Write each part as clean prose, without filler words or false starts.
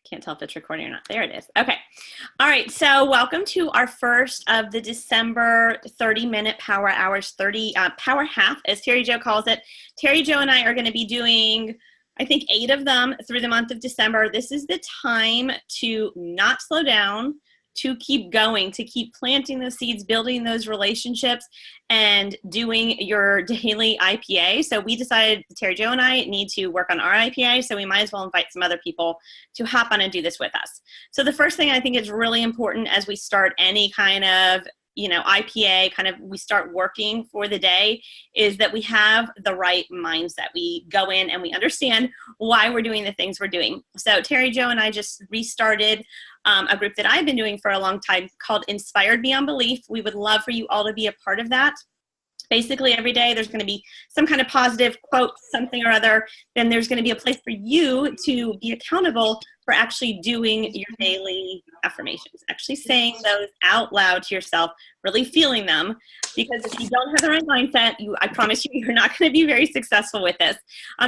Can't tell if it's recording or not. There it is. Okay. All right. So welcome to our first of the December 30-minute power hours, power half, as Terry Jo calls it. Terry Jo and I are going to be doing, I think, 8 of them through the month of December. This is the time to not slow down, to keep going, to keep planting those seeds, building those relationships, and doing your daily IPA. So we decided, Terry Jo and I need to work on our IPA, so we might as well invite some other people to hop on and do this with us. So the first thing I think is really important as we start any kind of IPA, we start working for the day, is that we have the right mindset. We go in and we understand why we're doing the things we're doing. So Terry Jo and I just restarted a group that I've been doing for a long time called Inspired Beyond Belief. We would love for you all to be a part of that. Basically, every day there's going to be some kind of positive quote, something or other. Then there's going to be a place for you to be accountable for actually doing your daily affirmations, actually saying those out loud to yourself, really feeling them. Because if you don't have the right mindset, I promise you, you're not going to be very successful with this.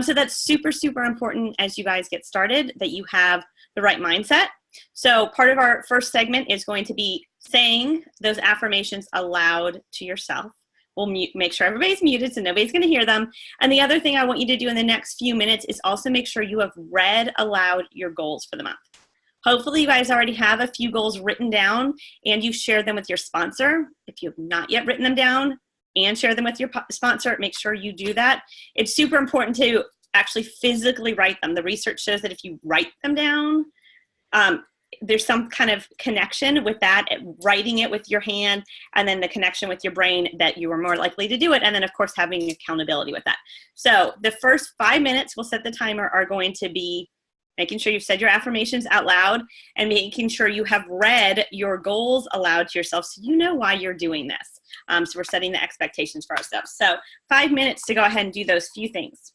So that's super, super important as you guys get started, that you have the right mindset. So part of our first segment is going to be saying those affirmations aloud to yourself. We'll make sure everybody's muted so nobody's going to hear them. And the other thing I want you to do in the next few minutes is also make sure you have read aloud your goals for the month. Hopefully you guys already have a few goals written down and you shared them with your sponsor. If you have not yet written them down and share them with your sponsor, make sure you do that. It's super important to actually physically write them. The research shows that if you write them down, there's some kind of connection with that, writing it with your hand, and then the connection with your brain that you are more likely to do it. And then, of course, having accountability with that. So the first 5 minutes, we'll set the timer, are going to be making sure you've said your affirmations out loud and making sure you have read your goals aloud to yourself so you know why you're doing this. So we're setting the expectations for ourselves. So 5 minutes to go ahead and do those few things.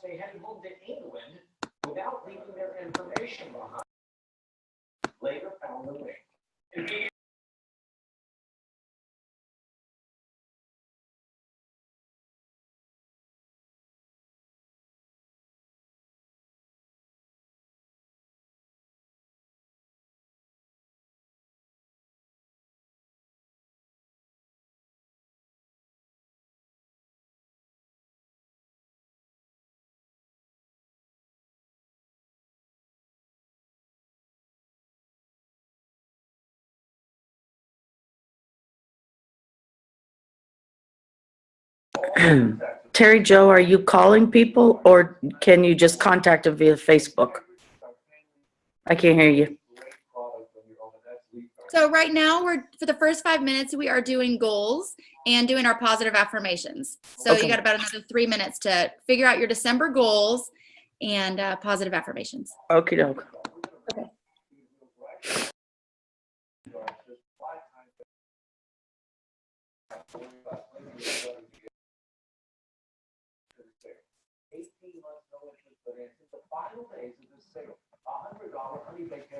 They headed home to England without leaving their information behind. Later found the ring. Terry Jo, are you calling people or can you just contact them via Facebook? I can't hear you. So right now, for the first 5 minutes, we are doing goals and doing our positive affirmations. So Okay. You got about another 3 minutes to figure out your December goals and positive affirmations. Okie doke. Okay. The final days of this sale, $100 honey baked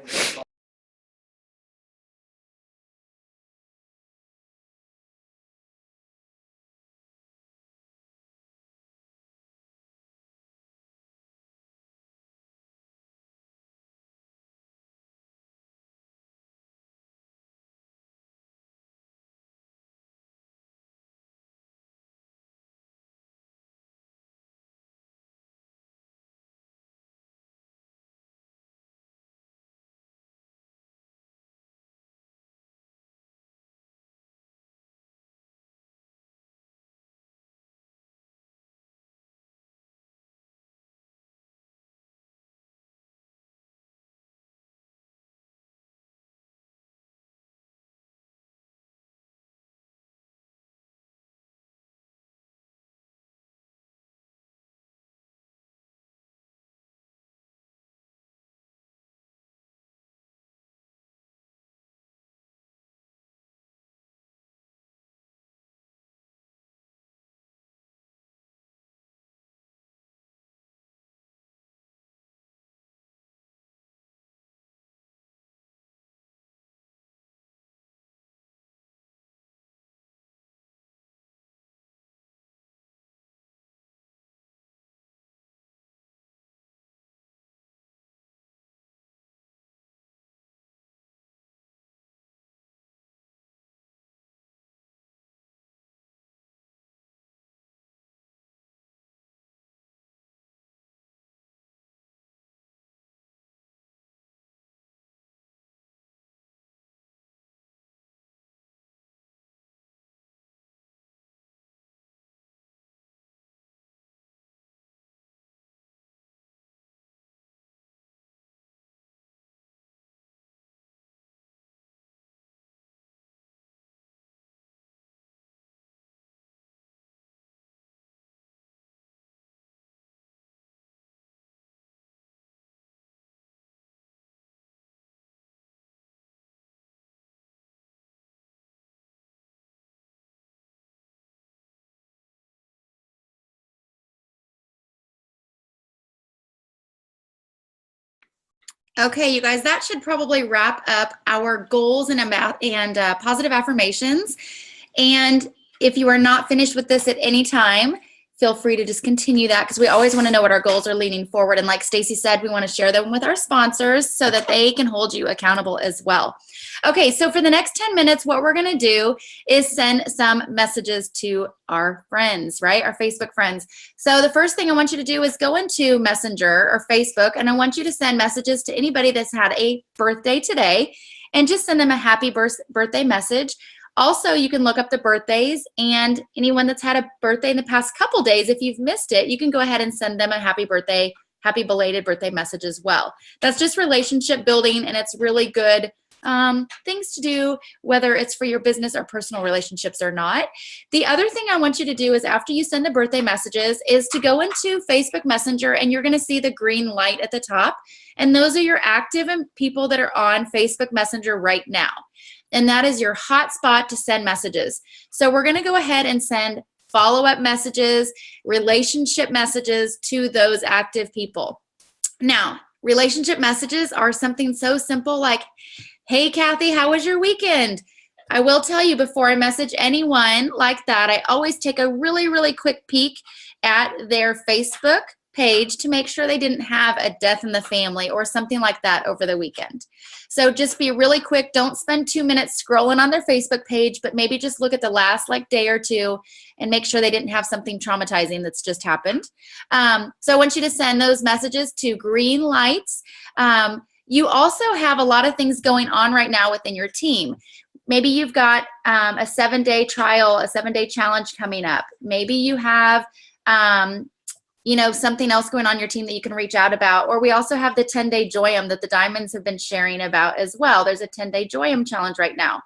Okay, you guys, that should probably wrap up our goals and positive affirmations. And if you are not finished with this at any time, feel free to just continue that because we always want to know what our goals are leaning forward. And like Stacey said, we want to share them with our sponsors so that they can hold you accountable as well. Okay, so for the next 10 minutes, what we're going to do is send some messages to our friends, right? Our Facebook friends. So the first thing I want you to do is go into Messenger or Facebook, and I want you to send messages to anybody that's had a birthday today and just send them a happy birthday message. Also, you can look up the birthdays, and anyone that's had a birthday in the past couple days, if you've missed it, you can go ahead and send them a happy birthday, happy belated birthday message as well. That's just relationship building, and it's really good things to do, whether it's for your business or personal relationships or not. The other thing I want you to do is after you send the birthday messages is to go into Facebook Messenger, and you're going to see the green light at the top. And those are your active people that are on Facebook Messenger right now. And that is your hot spot to send messages. So we're going to go ahead and send follow-up messages, relationship messages to those active people. Now, relationship messages are something so simple like, hey, Kathy, how was your weekend? I will tell you before I message anyone like that, I always take a really, really quick peek at their Facebook page to make sure they didn't have a death in the family or something like that over the weekend. So just be really quick. Don't spend 2 minutes scrolling on their Facebook page, but maybe just look at the last day or two and make sure they didn't have something traumatizing that's just happened. So I want you to send those messages to green lights. You also have a lot of things going on right now within your team. Maybe you've got a 7-day trial, a 7-day challenge coming up. Maybe you have something else going on in your team that you can reach out about. Or we also have the 10-day Joyum that the Diamonds have been sharing about as well. There's a 10-day Joyum challenge right now.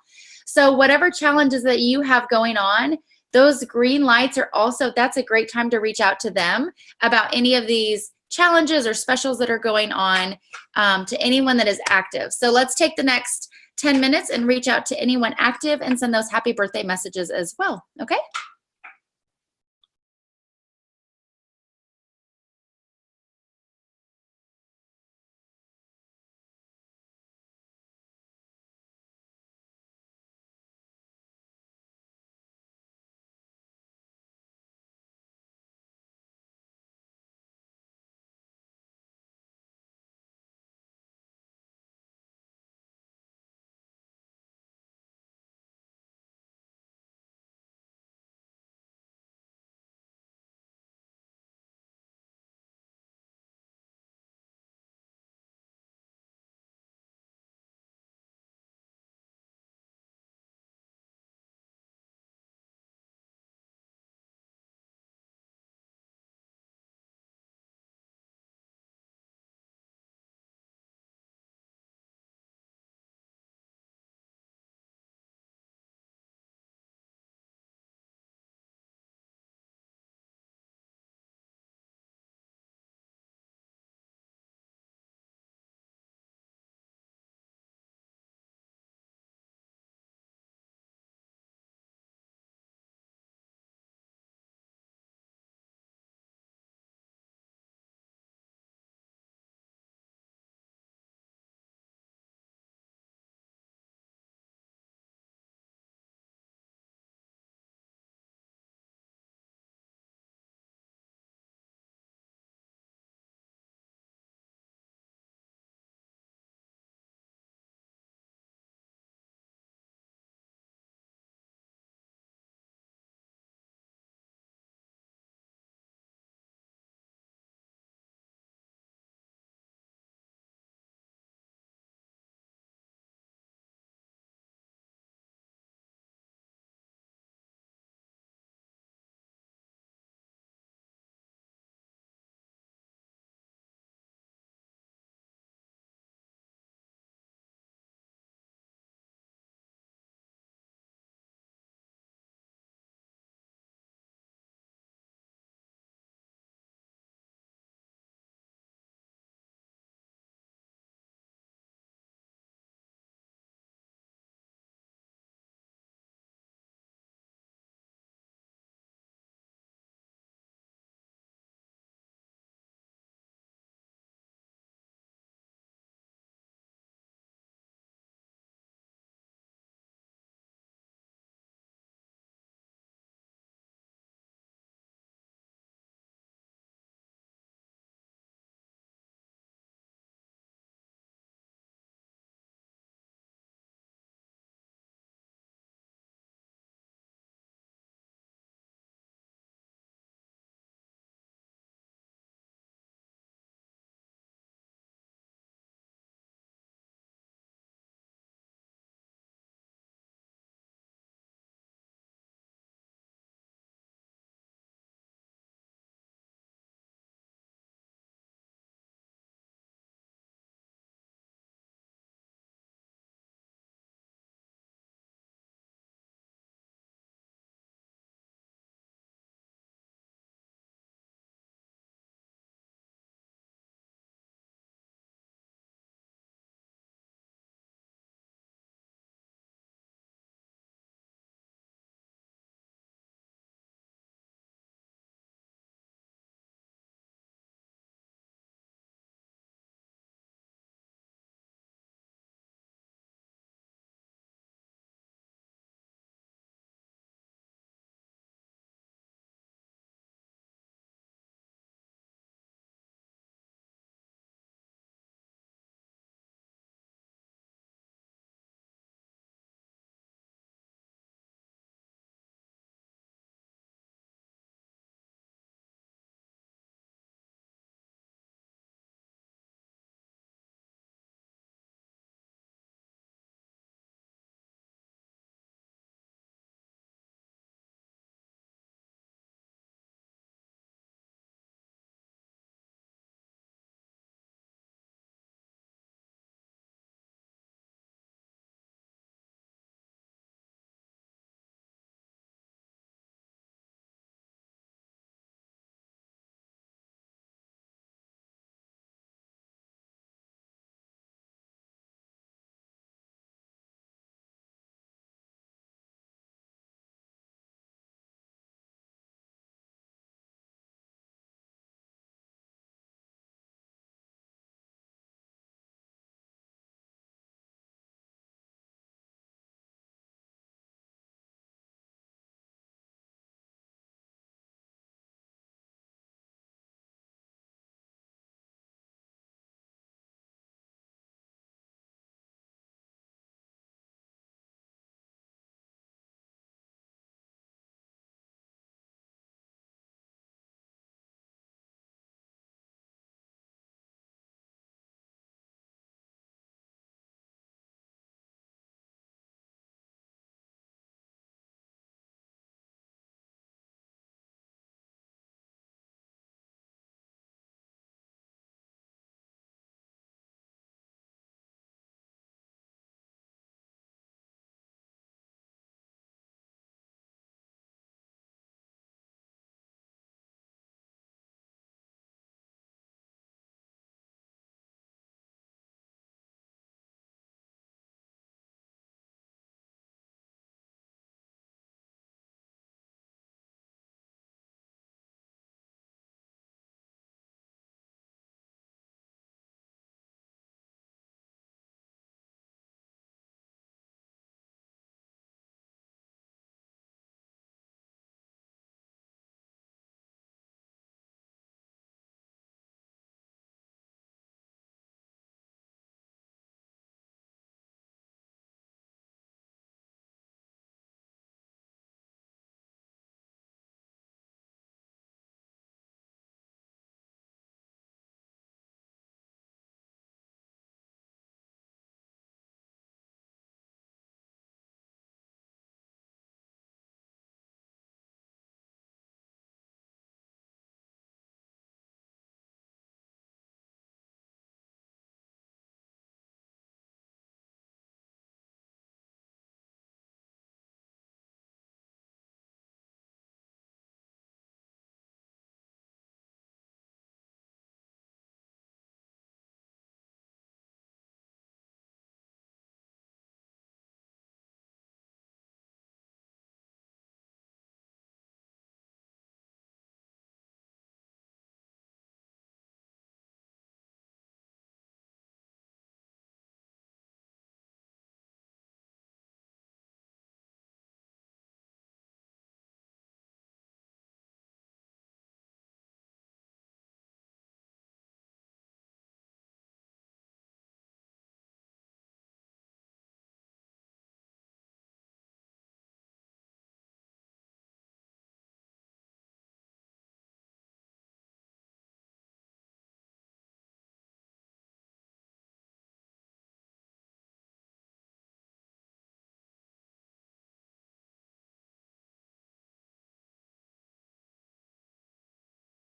So whatever challenges that you have going on, those green lights are also, that's a great time to reach out to them about any of these challenges or specials that are going on to anyone that is active. So let's take the next 10 minutes and reach out to anyone active and send those happy birthday messages as well. Okay?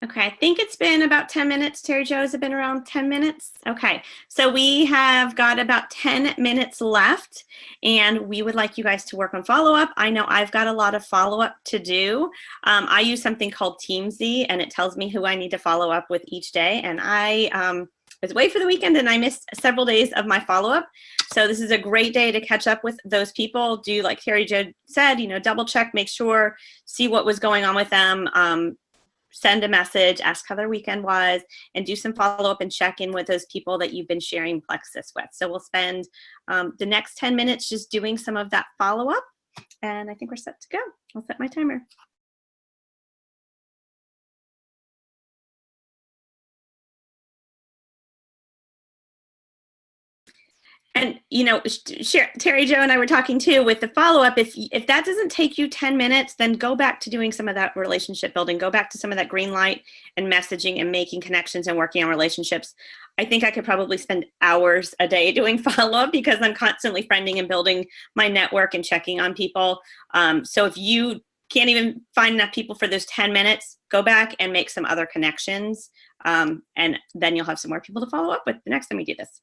Okay, I think it's been about 10 minutes. Terry Jo, has it been around 10 minutes? Okay, so we have got about 10 minutes left, and we would like you guys to work on follow-up. I know I've got a lot of follow-up to do. I use something called Teamsy, and it tells me who I need to follow up with each day, and I was away for the weekend, and I missed several days of my follow-up. So this is a great day to catch up with those people. Do like Terry Jo said, double check, make sure, see what was going on with them. Send a message, ask how their weekend was, and do some follow-up and check in with those people that you've been sharing Plexus with. So we'll spend the next 10 minutes just doing some of that follow-up, and I think we're set to go. I'll set my timer. And Terry Jo and I were talking too with the follow-up. If that doesn't take you 10 minutes, then go back to doing some of that relationship building. Go back to some of that green light and messaging and making connections and working on relationships. I think I could probably spend hours a day doing follow-up because I'm constantly friending and building my network and checking on people. So if you can't even find enough people for those 10 minutes, go back and make some other connections. And then you'll have some more people to follow up with the next time we do this.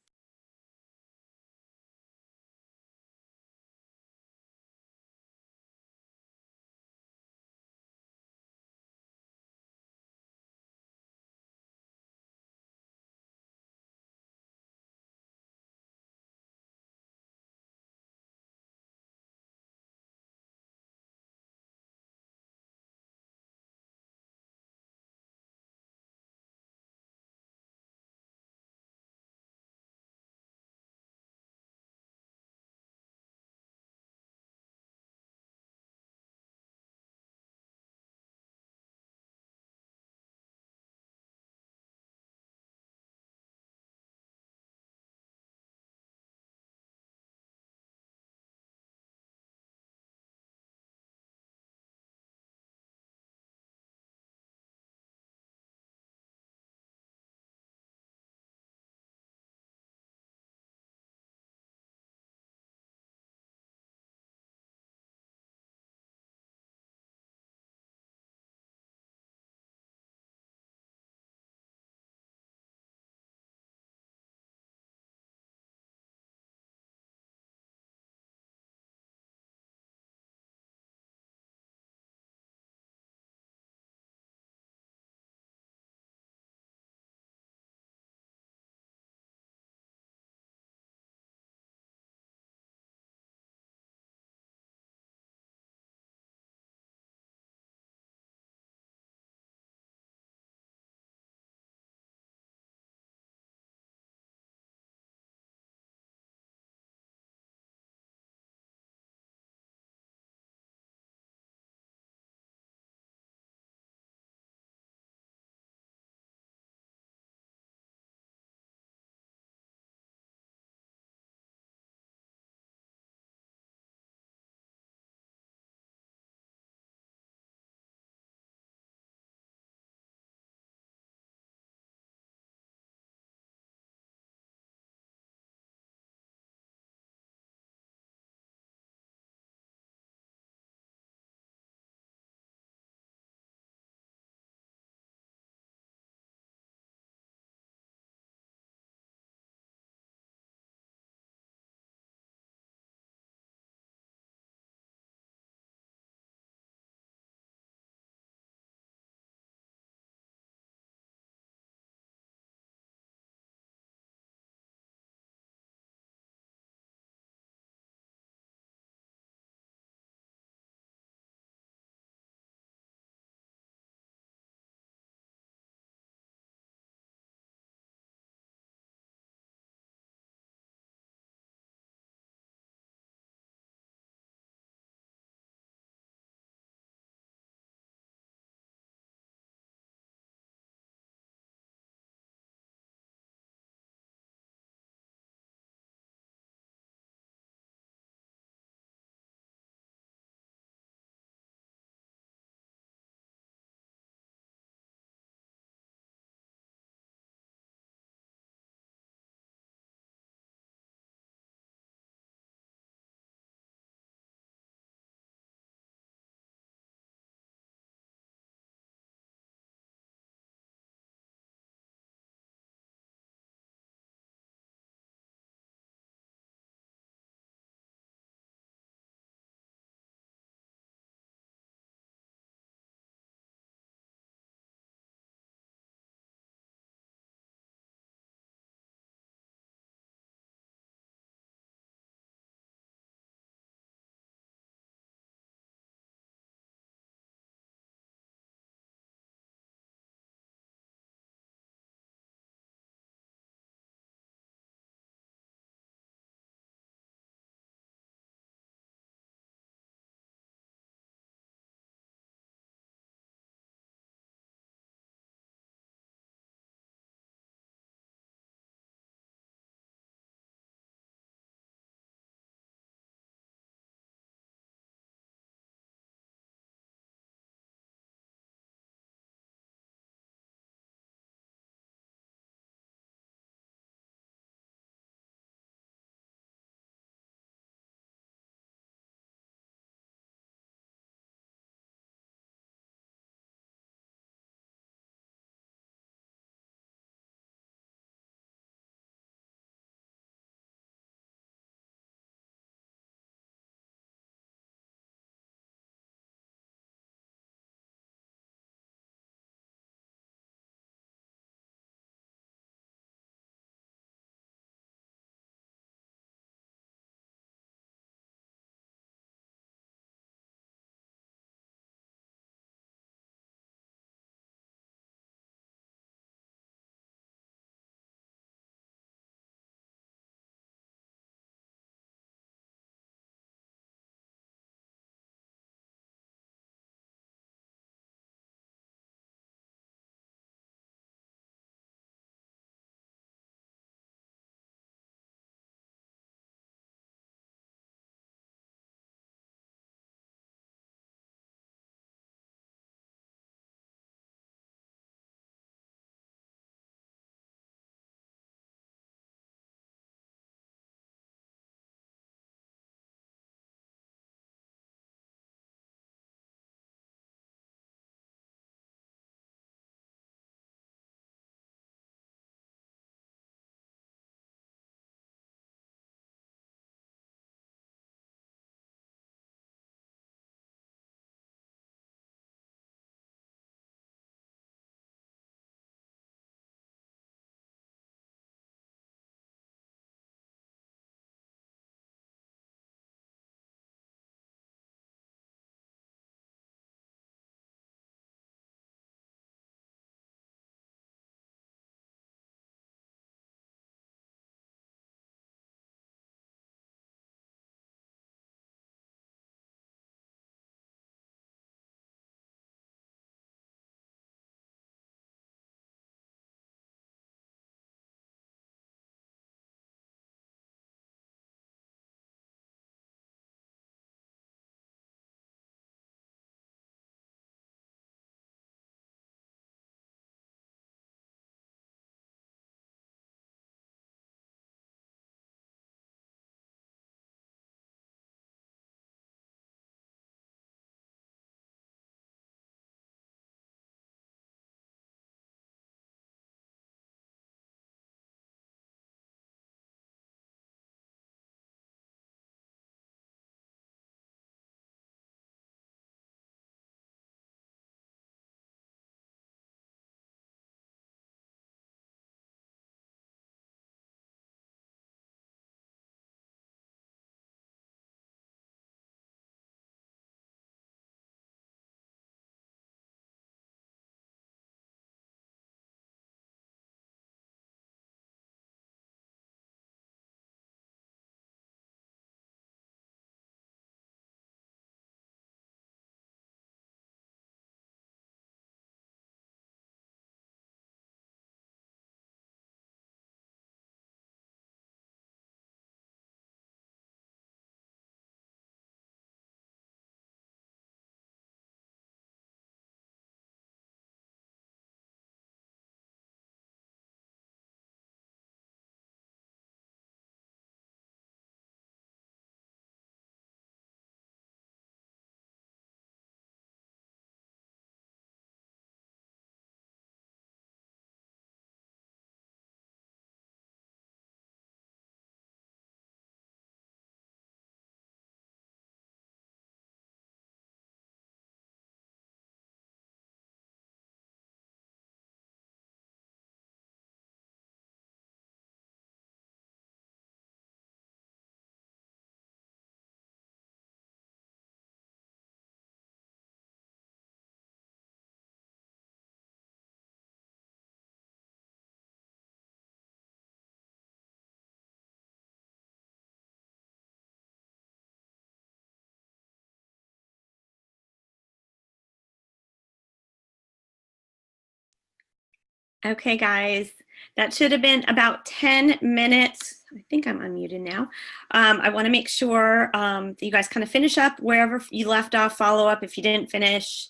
Okay, guys, that should have been about 10 minutes. I think I'm unmuted now. I want to make sure that you guys kind of finish up wherever you left off, follow up if you didn't finish.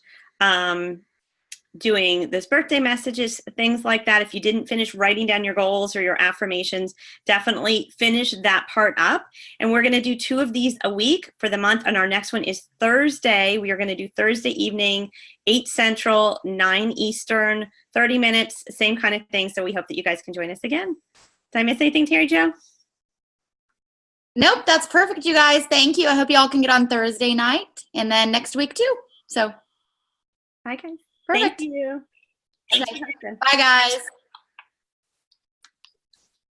Doing those birthday messages, things like that. If you didn't finish writing down your goals or your affirmations, definitely finish that part up. And we're going to do 2 of these a week for the month. And our next one is Thursday. We are going to do Thursday evening, 8 Central, 9 Eastern, 30 minutes, same kind of thing. So we hope that you guys can join us again. Did I miss anything, Teri Jo? Nope, that's perfect, you guys. Thank you. I hope you all can get on Thursday night and then next week too. So, Bye, guys. perfect. Thank you. Bye, guys.